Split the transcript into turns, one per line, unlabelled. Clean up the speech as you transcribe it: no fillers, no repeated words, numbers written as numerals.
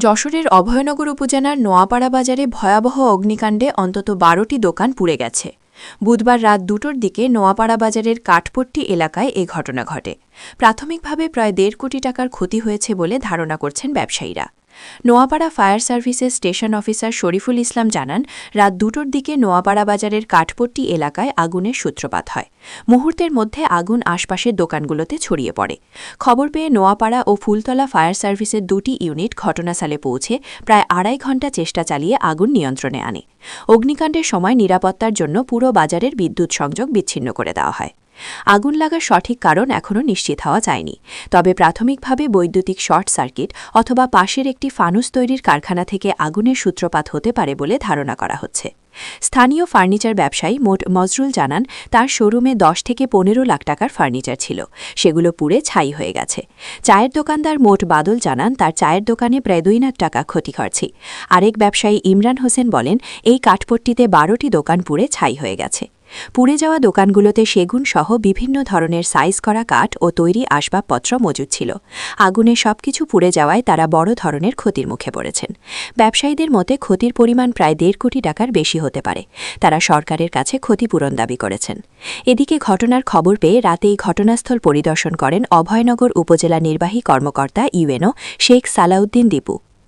যশোরের অভয়নগর উপজেলার নোয়াপাড়া বাজারে ভয়াবহ অগ্নিকাণ্ডে অন্তত ১২টি দোকান পুড়ে গেছে। বুধবার রাত ২টোর দিকে নোয়াপাড়া বাজারের কাঠপট্টি এলাকায় এ ঘটনা ঘটে। প্রাথমিকভাবে প্রায় ১.৫ কোটি টাকার ক্ষতি হয়েছে বলে ধারণা করছেন ব্যবসায়ীরা। নোয়াপাড়া ফায়ার সার্ভিসের স্টেশন অফিসার শরীফুল ইসলাম জানান, রাত ২টোর দিকে নোয়াপাড়া বাজারের কাঠপট্টি এলাকায় আগুনের সূত্রপাত হয়। মুহূর্তের মধ্যে আগুন আশপাশের দোকানগুলোতে ছড়িয়ে পড়ে। খবর পেয়ে নোয়াপাড়া ও ফুলতলা ফায়ার সার্ভিসের ২টি ইউনিট ঘটনাস্থলে পৌঁছে প্রায় ২.৫ ঘণ্টা চেষ্টা চালিয়ে আগুন নিয়ন্ত্রণে আনে। অগ্নিকাণ্ডের সময় নিরাপত্তার জন্য পুরো বাজারের বিদ্যুৎ সংযোগ বিচ্ছিন্ন করে দেওয়া হয়। আগুন লাগার সঠিক কারণ এখনও নিশ্চিত হওয়া যায়নি, তবে প্রাথমিকভাবে বৈদ্যুতিক শর্ট সার্কিট অথবা পাশের একটি ফানুস তৈরির কারখানা থেকে আগুনের সূত্রপাত হতে পারে বলে ধারণা করা হচ্ছে। স্থানীয় ফার্নিচার ব্যবসায়ী মজরুল জানান, তার শোরুমে ১০ থেকে ১৫ লাখ টাকার ফার্নিচার ছিল, সেগুলো পুড়ে ছাই হয়ে গেছে। চায়ের দোকানদার বাদল জানান, তার চায়ের দোকানে প্রায় ২ লাখ টাকা ক্ষতি হয়েছে। আরেক ব্যবসায়ী ইমরান হোসেন বলেন, এই কাঠপট্টিতে ১২টি দোকান পুড়ে ছাই হয়ে গেছে। পুড়ে যাওয়া দোকানগুলোতে সেগুন সহ বিভিন্ন ধরনের সাইজ করা কাঠ ও তৈরি আসবাবপত্র মজুদ ছিল। আগুনে সবকিছু পুড়ে যাওয়ায় তারা বড় ধরনের ক্ষতির মুখে পড়েছেন। ব্যবসায়ীদের মতে ক্ষতির পরিমাণ প্রায় ১.৫ কোটি টাকার বেশি হতে পারে। তারা সরকারের কাছে ক্ষতিপূরণ দাবি করেছেন। এদিকে ঘটনার খবর পেয়ে রাতেই ঘটনাস্থল পরিদর্শন করেন অভয়নগর উপজেলা নির্বাহী কর্মকর্তা ইউএনও শেখ সালাউদ্দিন দীপু।